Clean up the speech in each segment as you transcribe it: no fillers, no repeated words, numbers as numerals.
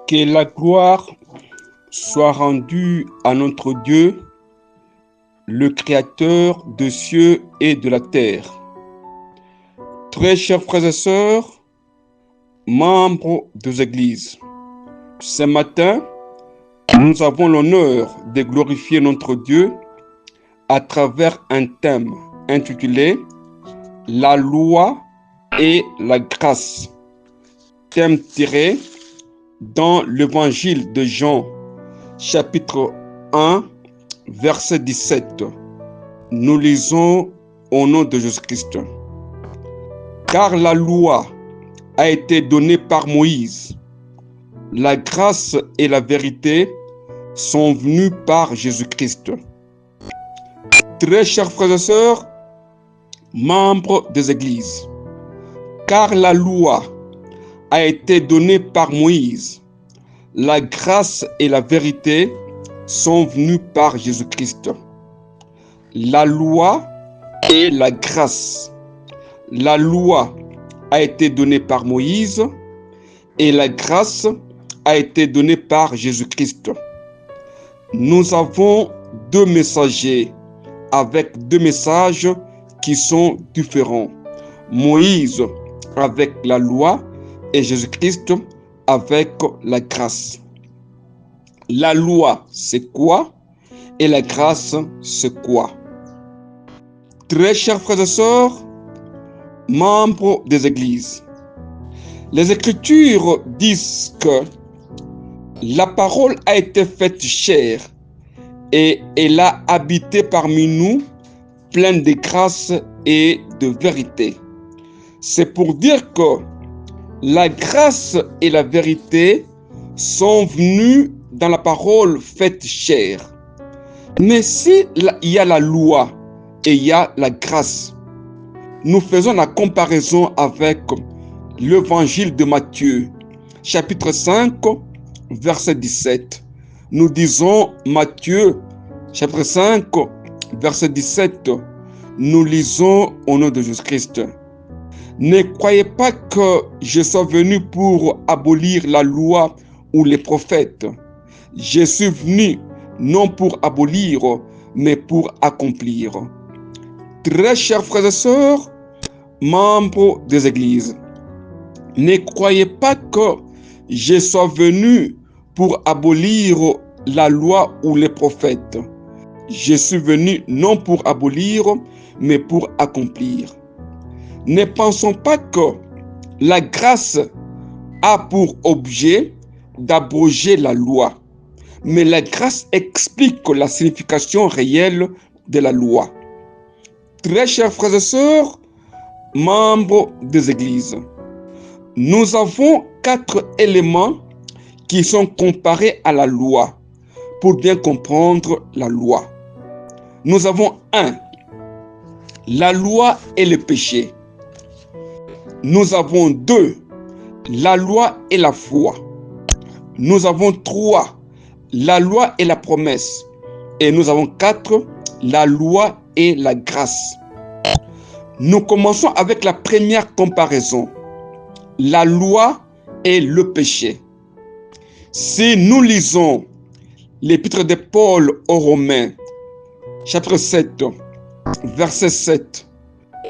Que la gloire soit rendue à notre Dieu, le Créateur des cieux et de la terre. Très chers frères et sœurs, membres des églises, ce matin, nous avons l'honneur de glorifier notre Dieu à travers un thème intitulé « La loi et la grâce », thème tiré dans l'évangile de Jean, chapitre 1, verset 17. Nous lisons au nom de Jésus-Christ. Car la loi a été donnée par Moïse, la grâce et la vérité sont venues par Jésus-Christ. Très chers frères et sœurs, membres des églises, car la loi a été donnée par Moïse, la grâce et la vérité sont venues par Jésus-Christ. La loi et la grâce. La loi a été donnée par Moïse et la grâce a été donnée par Jésus-Christ. Nous avons deux messagers avec deux messages qui sont différents. Moïse avec la loi et Jésus-Christ avec la grâce. La loi, c'est quoi? Et la grâce, c'est quoi? Très chers frères et sœurs, membres des églises, les Écritures disent que la parole a été faite chair et elle a habité parmi nous, pleine de grâce et de vérité. C'est pour dire que la grâce et la vérité sont venues dans la parole faite chair. Mais si il y a la loi et il y a la grâce, nous faisons la comparaison avec l'évangile de Matthieu, chapitre 5, verset 17. Nous disons Matthieu, chapitre 5, verset 17. Nous lisons au nom de Jésus-Christ. Ne croyez pas que je sois venu pour abolir la loi ou les prophètes. Je suis venu non pour abolir, mais pour accomplir. Très chers frères et sœurs, membres des églises, ne croyez pas que je sois venu pour abolir la loi ou les prophètes. Je suis venu non pour abolir, mais pour accomplir. Ne pensons pas que la grâce a pour objet d'abroger la loi, mais la grâce explique la signification réelle de la loi. Très chers frères et sœurs, membres des églises, nous avons 4 éléments qui sont comparés à la loi pour bien comprendre la loi. Nous avons 1, la loi et le péché. Nous avons 2, la loi et la foi. Nous avons 3, la loi et la promesse. Et nous avons 4, la loi et la grâce. Nous commençons avec la première comparaison, la loi et le péché. Si nous lisons l'épître de Paul aux Romains, chapitre 7, verset 7,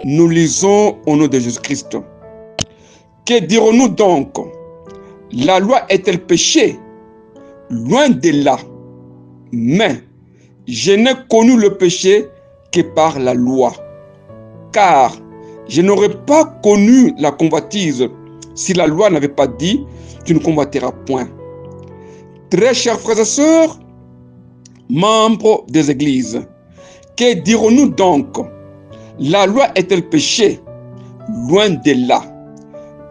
nous lisons au nom de Jésus-Christ. Que dirons-nous donc? La loi est-elle péché? Loin de là. Mais je n'ai connu le péché que par la loi. Car je n'aurais pas connu la convoitise si la loi n'avait pas dit « tu ne convoiteras point ». Très chers frères et sœurs, membres des églises, que dirons-nous donc? La loi est-elle péché? Loin de là.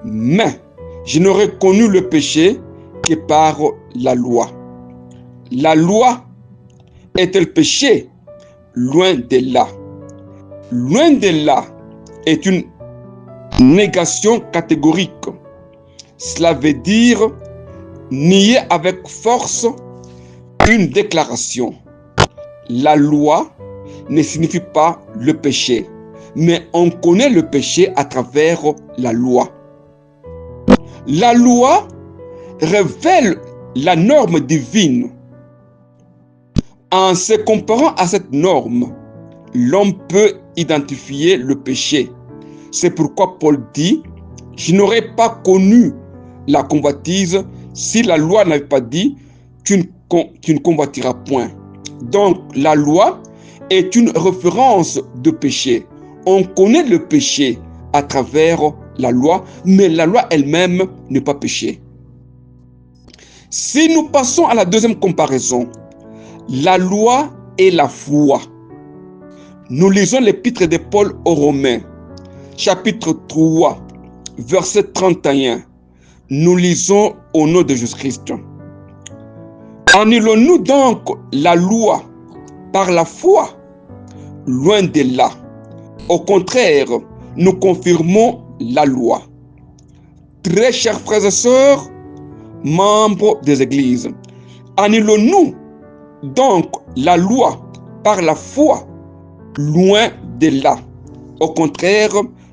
Mais je n'aurais connu le péché que par la loi. La loi est-elle péché? Loin de là. Loin de là est une négation catégorique. Cela veut dire nier avec force une déclaration. La loi ne signifie pas le péché, mais on connaît le péché à travers la loi. La loi révèle la norme divine. En se comparant à cette norme, l'homme peut identifier le péché. C'est pourquoi Paul dit, « Je n'aurais pas connu la convoitise si la loi n'avait pas dit, tu ne convoiteras point. » Donc, la loi est une référence de péché. On connaît le péché à travers la loi, mais la loi elle-même n'est pas péché. Si nous passons à la deuxième comparaison, la loi et la foi. Nous lisons l'épître de Paul aux Romains, chapitre 3, verset 31. Nous lisons au nom de Jésus-Christ. Annulons-nous donc la loi par la foi? Loin de là. Au contraire, nous confirmons la loi. Très chers frères et sœurs, membres des églises, annulons-nous donc la loi par la foi? Loin de là. Au contraire,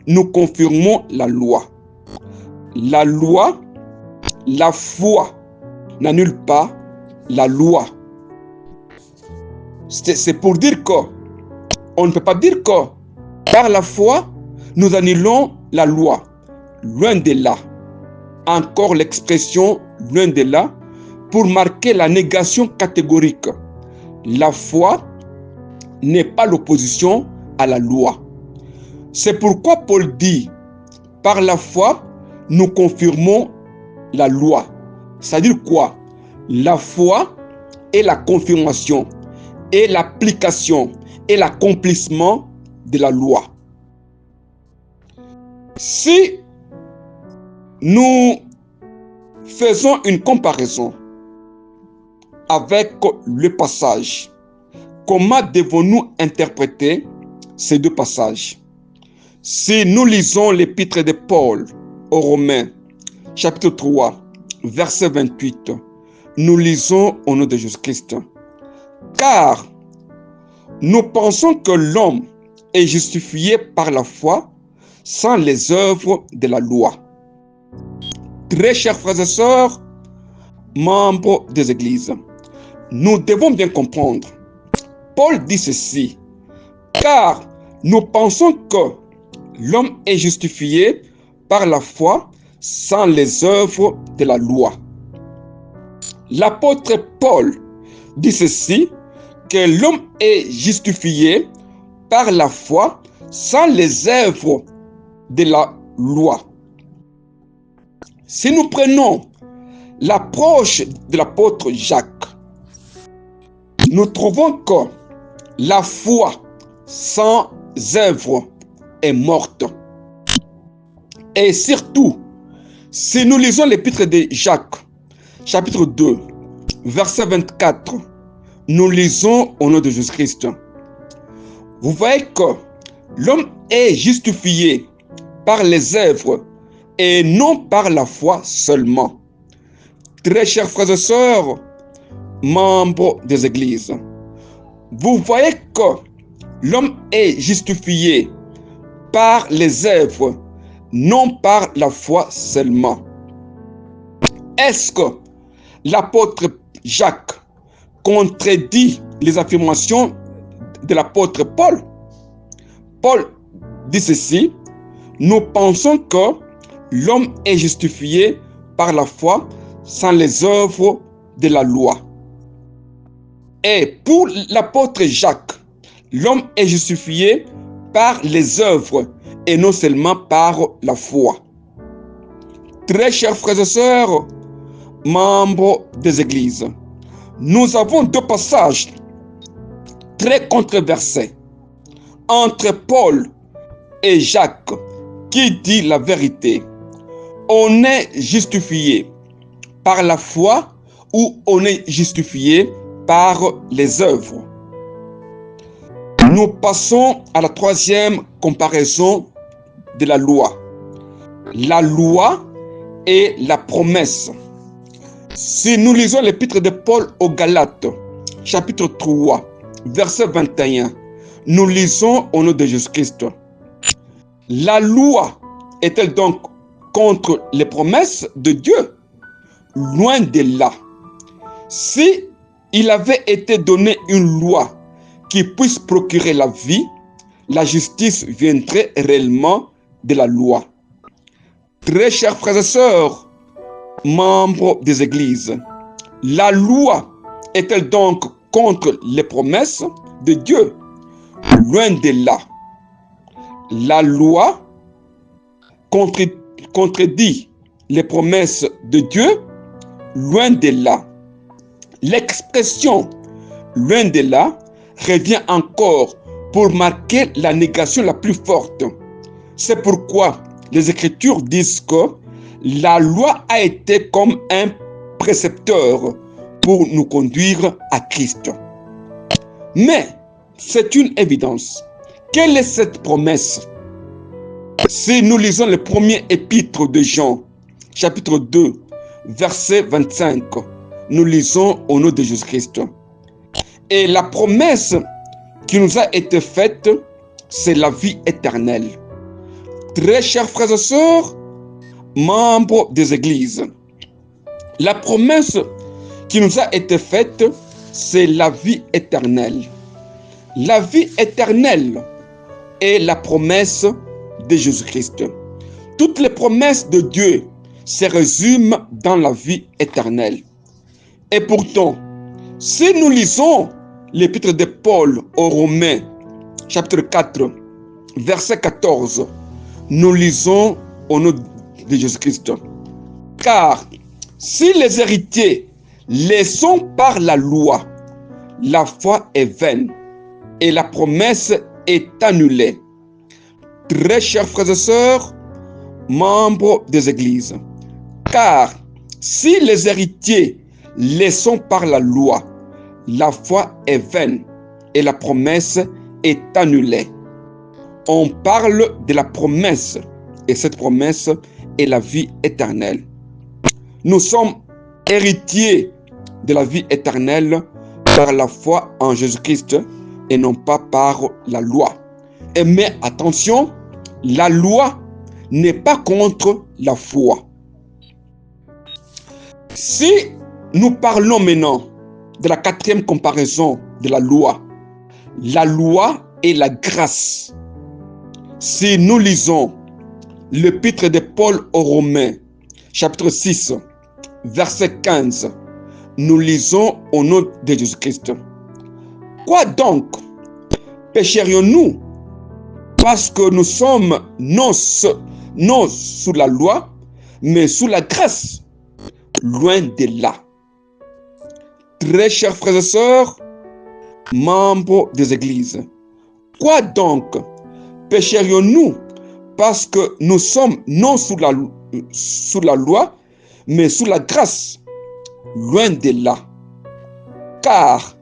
nous confirmons la loi. La loi, la foi n'annule pas la loi. C'est pour dire qu'on ne peut pas dire que par la foi, nous annulons la loi. Loin de là. Encore l'expression loin de là pour marquer la négation catégorique. La foi n'est pas l'opposition à la loi. C'est pourquoi Paul dit, par la foi, nous confirmons la loi. C'est-à-dire quoi? La foi est la confirmation, et l'application, et l'accomplissement de la loi. Si nous faisons une comparaison avec le passage, comment devons-nous interpréter ces deux passages? Si nous lisons l'épître de Paul aux Romains, chapitre 3, verset 28, nous lisons au nom de Jésus-Christ. Car nous pensons que l'homme est justifié par la foi sans les œuvres de la loi. Très chers frères et sœurs, membres des églises, nous devons bien comprendre. Paul dit ceci, car nous pensons que l'homme est justifié par la foi sans les œuvres de la loi. L'apôtre Paul dit ceci, que l'homme est justifié par la foi sans les œuvres de la loi. Si nous prenons l'approche de l'apôtre Jacques, nous trouvons que la foi sans œuvre est morte. Et surtout, si nous lisons l'épître de Jacques, chapitre 2, verset 24, nous lisons au nom de Jésus-Christ. Vous voyez que l'homme est justifié par les œuvres et non par la foi seulement. Très chers frères et sœurs, membres des églises, vous voyez que l'homme est justifié par les œuvres, non par la foi seulement. Est-ce que l'apôtre Jacques contredit les affirmations de l'apôtre Paul? Paul dit ceci, nous pensons que l'homme est justifié par la foi sans les œuvres de la loi. Et pour l'apôtre Jacques, l'homme est justifié par les œuvres et non seulement par la foi. Très chers frères et sœurs, membres des églises, nous avons deux passages très controversés entre Paul et Jacques qui dit la vérité. On est justifié par la foi ou on est justifié par les œuvres. Nous passons à la troisième comparaison de la loi. La loi et la promesse. Si nous lisons l'épître de Paul aux Galates, chapitre 3, verset 21, nous lisons au nom de Jésus-Christ. La loi est-elle donc contre les promesses de Dieu? Loin de là. Si il avait été donné une loi qui puisse procurer la vie, la justice viendrait réellement de la loi. Très chers frères et sœurs, membres des églises, la loi est-elle donc contre les promesses de Dieu? Loin de là. La loi contredit les promesses de Dieu? Loin de là. L'expression loin de là revient encore pour marquer la négation la plus forte. C'est pourquoi les Écritures disent que la loi a été comme un précepteur pour nous conduire à Christ. Mais c'est une évidence. Quelle est cette promesse? Si nous lisons le premier épître de Jean, chapitre 2, verset 25, nous lisons au nom de Jésus-Christ. Et la promesse qui nous a été faite, c'est la vie éternelle. Très chers frères et sœurs, membres des églises, la promesse qui nous a été faite, c'est la vie éternelle. La vie éternelle est la promesse de Jésus-Christ. Toutes les promesses de Dieu se résument dans la vie éternelle. Et pourtant, si nous lisons l'épître de Paul aux Romains, chapitre 4, verset 14, nous lisons au nom de Jésus-Christ. Car si les héritiers les sont par la loi, la foi est vaine et la promesse est annulée. Très chers frères et sœurs, membres des églises, car si les héritiers les sont par la loi, la foi est vaine et la promesse est annulée. On parle de la promesse et cette promesse est la vie éternelle. Nous sommes héritiers de la vie éternelle par la foi en Jésus-Christ et non pas par la loi. Mais attention, la loi n'est pas contre la foi. Si nous parlons maintenant de la quatrième comparaison de la loi et la grâce. Si nous lisons l'épître de Paul aux Romains, chapitre 6, verset 15, nous lisons au nom de Jésus-Christ. Quoi donc? Pécherions-nous parce que nous sommes non sous la loi, mais sous la grâce? Loin de là. Très chers frères et sœurs, membres des églises, quoi donc? Pécherions-nous parce que nous sommes non sous la loi, mais sous la grâce? Loin de là. Car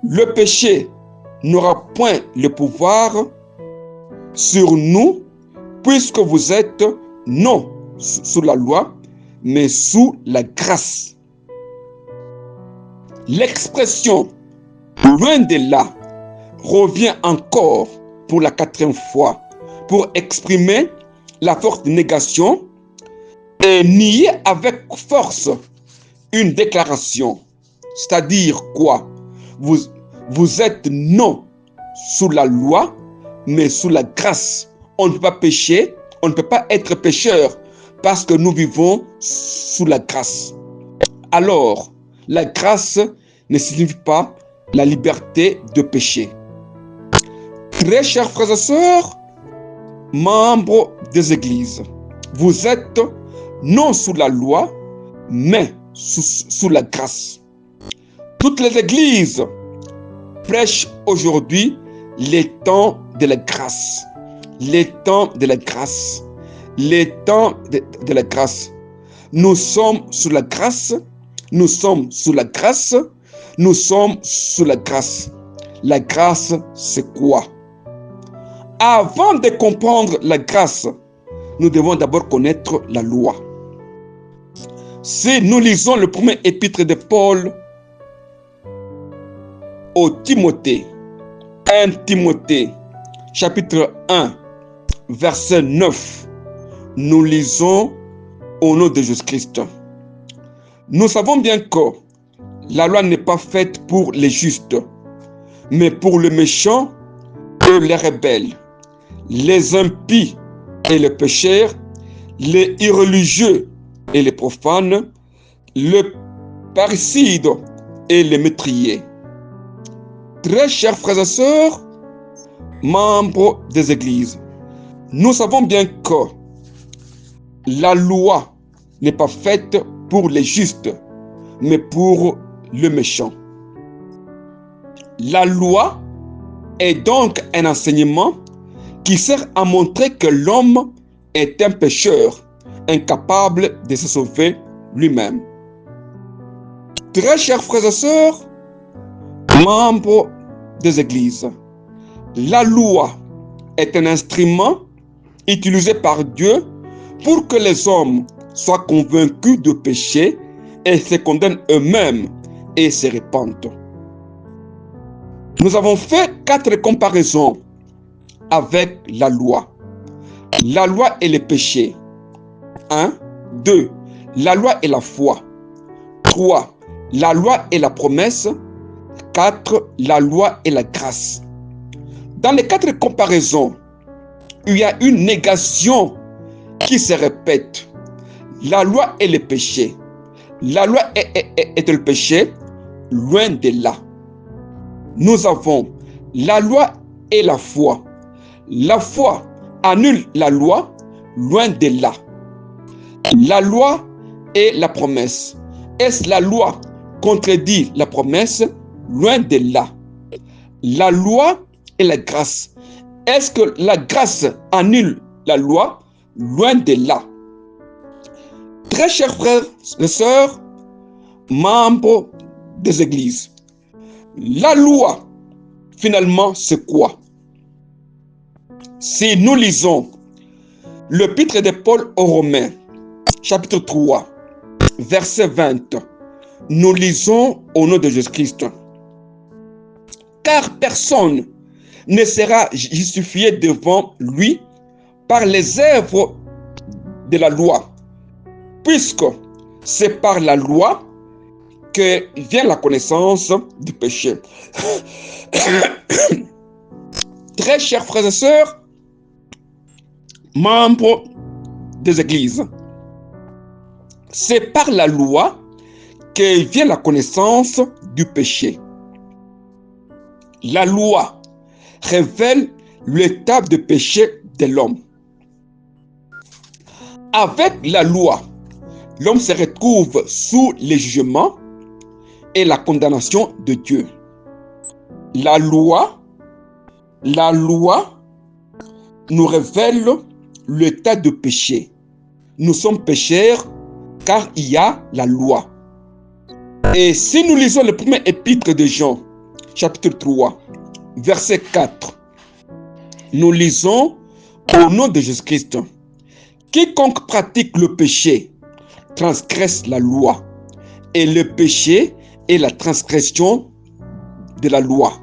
le péché n'aura point le pouvoir sur nous, puisque vous êtes non sous la loi, mais sous la grâce. L'expression loin de là revient encore pour la quatrième fois pour exprimer la forte négation et nier avec force une déclaration. C'est-à-dire quoi? Vous êtes non sous la loi, mais sous la grâce. On ne peut pas pécher, on ne peut pas être pécheur parce que nous vivons sous la grâce. Alors, la grâce ne signifie pas la liberté de pécher. Très chers frères et sœurs, membres des églises, vous êtes non sous la loi, mais sous la grâce. Toutes les églises prêchent aujourd'hui les temps de la grâce. Les temps de la grâce. Les temps de la grâce. Nous sommes sous la grâce. Nous sommes sous la grâce. Nous sommes sous la grâce. La grâce, c'est quoi? Avant de comprendre la grâce, nous devons d'abord connaître la loi. Si nous lisons le premier épître de Paul au Timothée, 1 Timothée, chapitre 1, verset 9, nous lisons au nom de Jésus-Christ. Nous savons bien que La loi n'est pas faite pour les justes, mais pour les méchants et les rebelles, les impies et les pécheurs, les irreligieux et les profanes, les parricides et les métriers. Très chers frères et sœurs, membres des églises, nous savons bien que la loi n'est pas faite pour les justes, mais pour le méchant. La loi est donc un enseignement qui sert à montrer que l'homme est un pécheur, incapable de se sauver lui-même. Très chers frères et sœurs, membres des églises, la loi est un instrument utilisé par Dieu pour que les hommes soient convaincus de péché et se condamnent eux-mêmes et se répandent. Nous avons fait 4 comparaisons avec la loi. La loi et le péché. 1. 2. La loi et la foi. 3. La loi et la promesse. 4. La loi et la grâce. Dans les 4 comparaisons, il y a une négation qui se répète. La loi et le péché. La loi est le péché, loin de là. Nous avons la loi et la foi. La foi annule la loi, loin de là. La loi et la promesse. Est-ce la loi contredit la promesse? Loin de là. La loi et la grâce. Est-ce que la grâce annule la loi? Loin de là. Très chers frères et sœurs, membres des églises, la loi, finalement, c'est quoi? Si nous lisons l'épître de Paul aux Romains, chapitre 3, verset 20, nous lisons au nom de Jésus-Christ. Car personne ne sera justifié devant lui par les œuvres de la loi, puisque c'est par la loi que vient la connaissance du péché. Très chers frères et sœurs, membres des églises, c'est par la loi que vient la connaissance du péché. La loi révèle l'état de péché de l'homme. Avec la loi, l'homme se retrouve sous le jugement et la condamnation de Dieu. La loi nous révèle l'état de péché. Nous sommes pécheurs car il y a la loi. Et si nous lisons le premier épître de Jean, chapitre 3, verset 4, nous lisons au nom de Jésus-Christ. Quiconque pratique le péché transgresse la loi, et le péché est la transgression de la loi.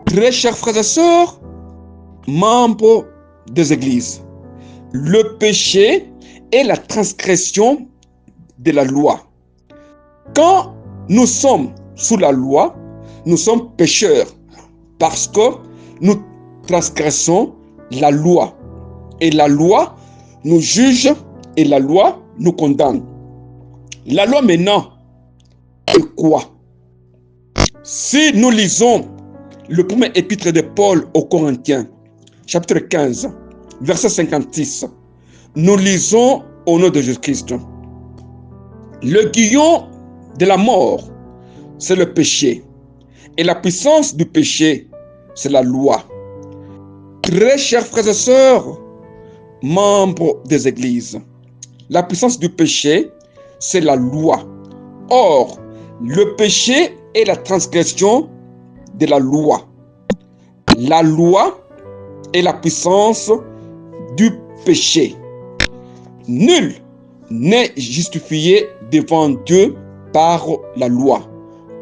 Très chers frères et sœurs, membres des églises, le péché est la transgression de la loi. Quand nous sommes sous la loi, nous sommes pécheurs parce que nous transgressons la loi. Et la loi nous juge et la loi nous condamne. La loi maintenant est quoi? Si nous lisons le premier épître de Paul aux Corinthiens, chapitre 15, verset 56, nous lisons au nom de Jésus-Christ. Le guillon de la mort, c'est le péché. Et la puissance du péché, c'est la loi. Très chers frères et sœurs, membres des églises, la puissance du péché, c'est la loi. Or, le péché est la transgression de la loi. La loi est la puissance du péché. Nul n'est justifié devant Dieu par la loi,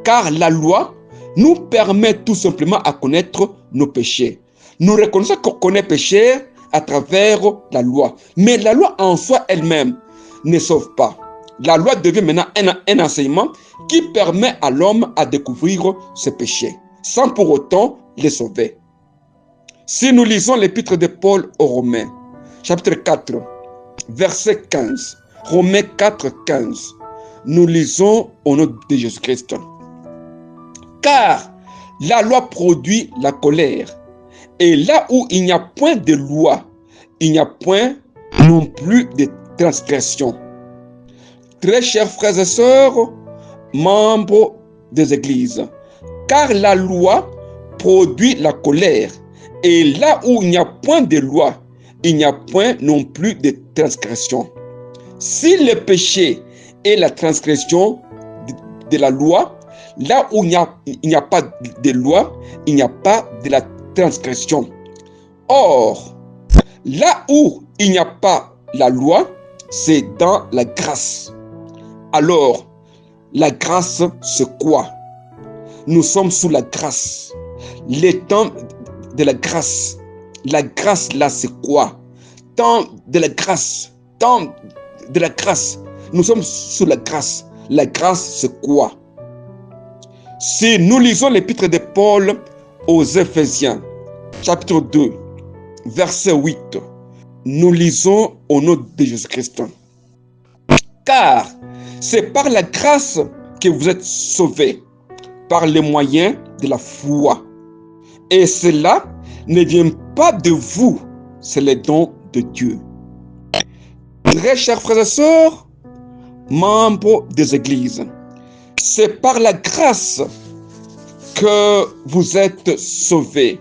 car la loi nous permet tout simplement à connaître nos péchés. Nous reconnaissons qu'on est pécheur à travers la loi, mais la loi en soi elle-même ne sauve pas. La loi devient maintenant un enseignement qui permet à l'homme à découvrir ses péchés, sans pour autant les sauver. Si nous lisons l'épître de Paul aux Romains, chapitre 4, verset 15, Romains 4, 15, nous lisons au nom de Jésus-Christ. Car la loi produit la colère, et là où il n'y a point de loi, il n'y a point non plus de transgression. Très chers frères et sœurs, membres des églises, car la loi produit la colère, et là où il n'y a point de loi, il n'y a point non plus de transgression. Si le péché est la transgression de la loi, là où il n'y a pas de loi, il n'y a pas de la transgression. Or, là où il n'y a pas la loi, c'est dans la grâce. Alors, la grâce, c'est quoi? Nous sommes sous la grâce. Les temps de la grâce. La grâce, là, c'est quoi? Temps de la grâce. Temps de la grâce. Nous sommes sous la grâce. La grâce, c'est quoi? Si nous lisons l'épître de Paul aux Éphésiens, chapitre 2, verset 8, nous lisons au nom de Jésus-Christ. Car c'est par la grâce que vous êtes sauvés, par les moyens de la foi. Et cela ne vient pas de vous, c'est le don de Dieu. Très chers frères et sœurs, membres des églises, c'est par la grâce que vous êtes sauvés,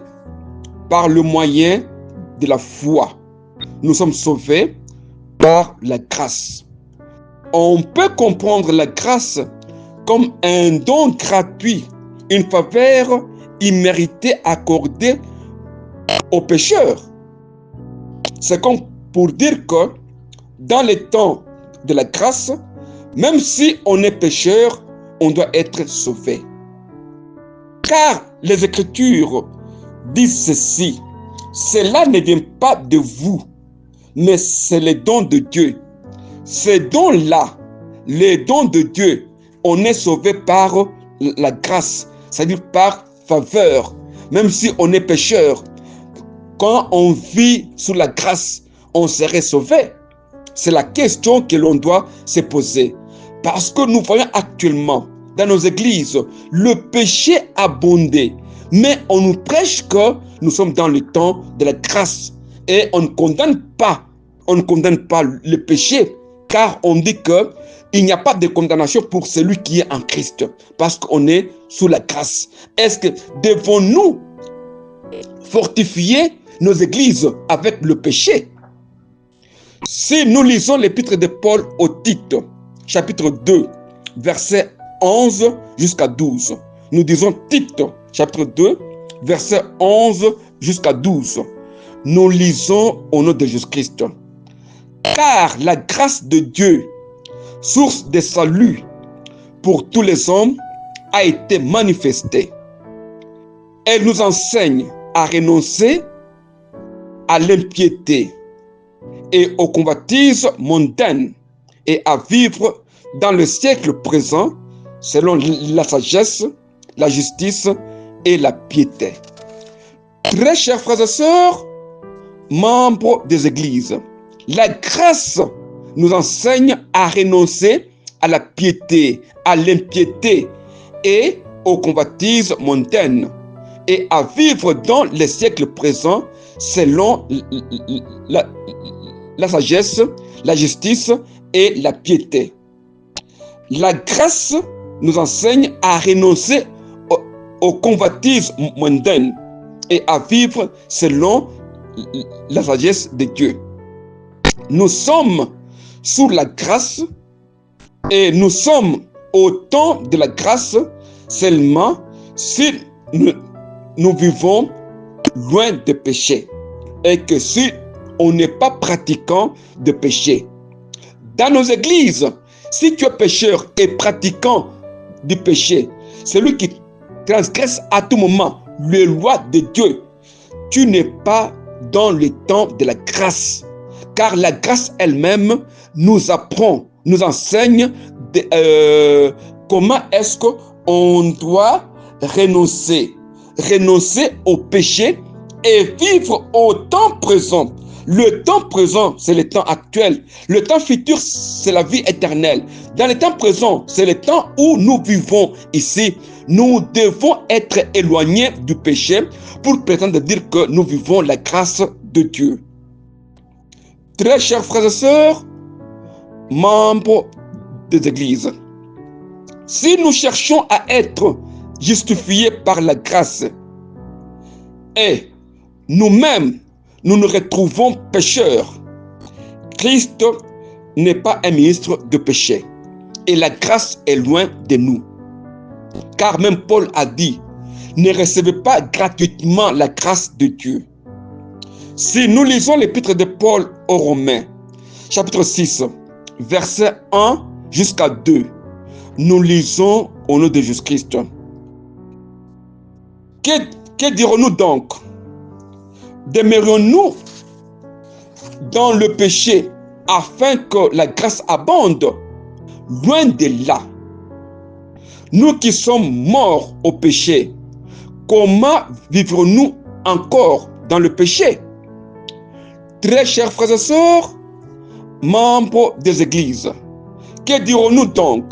par le moyen de la foi. Nous sommes sauvés par la grâce. On peut comprendre la grâce comme un don gratuit, une faveur imméritée accordée aux pécheurs. C'est comme pour dire que dans les temps de la grâce, même si on est pécheur, on doit être sauvé. Car les Écritures disent ceci: cela ne vient pas de vous, mais c'est le don de Dieu. Ces dons-là, les dons de Dieu, on est sauvé par la grâce, c'est-à-dire par faveur, même si on est pécheur. Quand on vit sous la grâce, on serait sauvé. C'est la question que l'on doit se poser. Parce que nous voyons actuellement dans nos églises le péché abonder. Mais on nous prêche que nous sommes dans le temps de la grâce. Et on ne condamne pas le péché. Car on dit qu'il n'y a pas de condamnation pour celui qui est en Christ. Parce qu'on est sous la grâce. Est-ce que devons-nous fortifier nos églises avec le péché? Si nous lisons l'épître de Paul au Tite, chapitre 2, verset 11 jusqu'à 12. Nous disons Tite, chapitre 2, verset 11 jusqu'à 12. Nous lisons au nom de Jésus-Christ. Car la grâce de Dieu, source de salut pour tous les hommes, a été manifestée. Elle nous enseigne à renoncer à l'impiété et aux convoitises mondaines et à vivre dans le siècle présent selon la sagesse, la justice et la piété. Très chers frères et sœurs, membres des églises, la grâce nous enseigne à renoncer à la piété, à l'impiété et aux convoitises mondaines et à vivre dans le siècle présent selon la sagesse, la justice et la piété. La grâce nous enseigne à renoncer aux convoitises mondaines et à vivre selon la sagesse de Dieu. Nous sommes sous la grâce et nous sommes au temps de la grâce seulement si nous vivons loin de péché et que si on n'est pas pratiquant de péché. Dans nos églises, si tu es pécheur et pratiquant du péché, celui qui transgresse à tout moment les lois de Dieu, tu n'es pas dans le temps de la grâce. Car la grâce elle-même nous apprend nous enseigne comment est-ce qu'on doit renoncer au péché et vivre au temps présent. Le temps présent, c'est le temps actuel. Le temps futur, c'est la vie éternelle. Dans le temps présent, c'est le temps où nous vivons ici. Nous devons être éloignés du péché pour prétendre dire que nous vivons la grâce de Dieu. Très chers frères et sœurs, membres des églises, si nous cherchons à être justifiés par la grâce et nous-mêmes, nous nous retrouvons pécheurs, Christ n'est pas un ministre de péché et la grâce est loin de nous. Car même Paul a dit, ne recevez pas gratuitement la grâce de Dieu. Si nous lisons l'épître de Paul aux Romains, chapitre 6, versets 1 jusqu'à 2, nous lisons au nom de Jésus-Christ. Que dirons-nous donc? Demeurons-nous dans le péché afin que la grâce abonde? Loin de là. Nous qui sommes morts au péché, comment vivrons-nous encore dans le péché? Très chers frères et sœurs, membres des églises, que dirons-nous donc?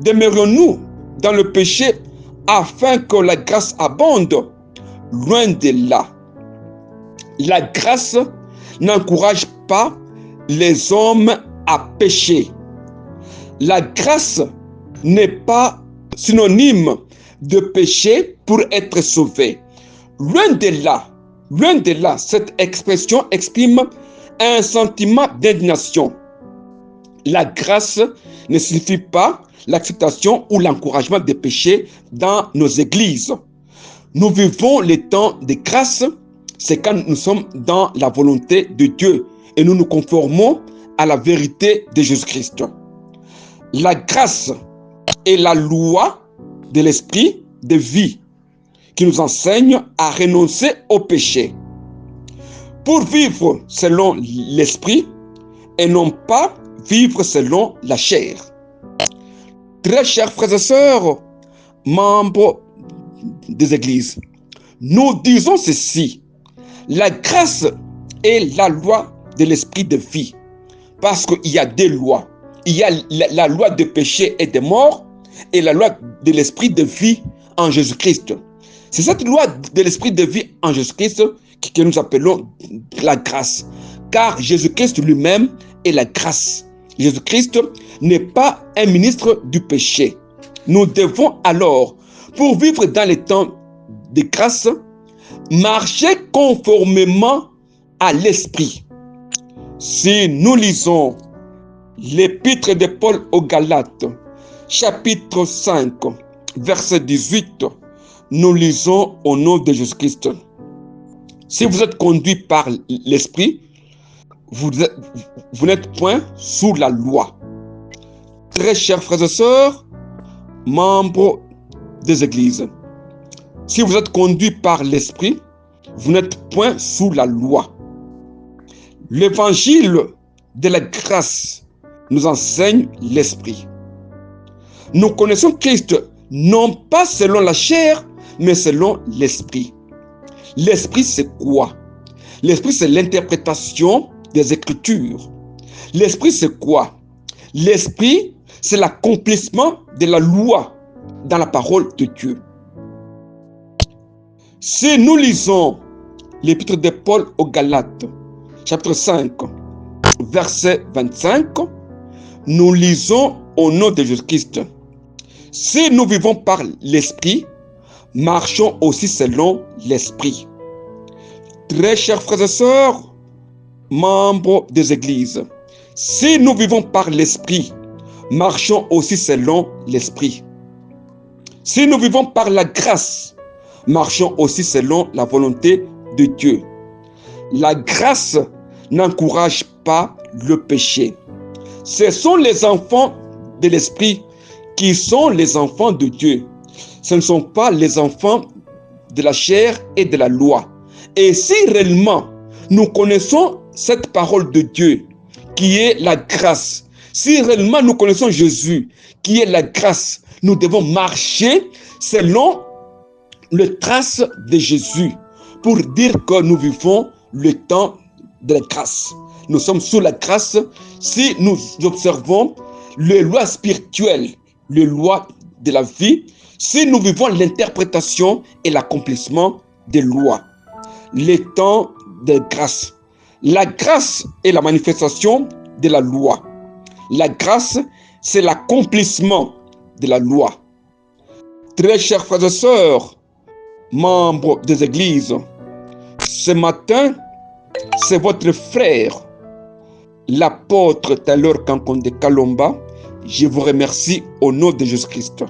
Demeurons-nous dans le péché afin que la grâce abonde? Loin de là. La grâce n'encourage pas les hommes à pécher. La grâce n'est pas synonyme de péché pour être sauvé. Loin de là, cette expression exprime un sentiment d'indignation. La grâce ne signifie pas l'acceptation ou l'encouragement des péchés dans nos églises. Nous vivons les temps de grâce, c'est quand nous sommes dans la volonté de Dieu et nous nous conformons à la vérité de Jésus-Christ. La grâce est la loi de l'esprit de vie qui nous enseigne à renoncer au péché pour vivre selon l'esprit et non pas vivre selon la chair. Très chers frères et sœurs, membres des églises, nous disons ceci: la grâce est la loi de l'esprit de vie, parce qu'il y a deux lois. Il y a la loi de péché et de mort et la loi de l'esprit de vie en Jésus-Christ. C'est cette loi de l'esprit de vie en Jésus-Christ que nous appelons la grâce, car Jésus-Christ lui-même est la grâce. Jésus-Christ n'est pas un ministre du péché. Nous devons alors, pour vivre dans les temps de grâce, marcher conformément à l'esprit. Si nous lisons l'épître de Paul aux Galates, chapitre 5, verset 18, nous lisons au nom de Jésus-Christ. Si vous êtes conduit par l'esprit, vous n'êtes point sous la loi. Très chers frères et sœurs, membres des églises, si vous êtes conduit par l'esprit, vous n'êtes point sous la loi. L'évangile de la grâce nous enseigne l'esprit. Nous connaissons Christ non pas selon la chair, mais selon l'esprit. L'esprit, c'est quoi? L'esprit, c'est l'interprétation des Écritures. L'esprit, c'est quoi? L'esprit, c'est l'accomplissement de la loi dans la parole de Dieu. Si nous lisons l'épître de Paul aux Galates, chapitre 5, verset 25, nous lisons au nom de Jésus-Christ. Si nous vivons par l'esprit, marchons aussi selon l'esprit. Très chers frères et sœurs, membres des églises, si nous vivons par l'esprit, marchons aussi selon l'esprit. Si nous vivons par la grâce, marchons aussi selon la volonté de Dieu. La grâce n'encourage pas le péché. Ce sont les enfants de l'esprit qui sont les enfants de Dieu. Ce ne sont pas les enfants de la chair et de la loi. Et si réellement nous connaissons cette parole de Dieu, qui est la grâce, Si réellement nous connaissons Jésus, qui est la grâce, nous devons marcher selon les traces de Jésus pour dire que nous vivons le temps de la grâce. Nous sommes sous la grâce si nous observons les lois spirituelles, les lois de la vie, si nous vivons l'interprétation et l'accomplissement des lois. Les temps de grâce. La grâce est la manifestation de la loi. La grâce, c'est l'accomplissement de la loi. Très chers frères et sœurs, membres des églises, ce matin, c'est votre frère, l'apôtre Taylor Kankonde Kalomba. Je vous remercie au nom de Jésus-Christ.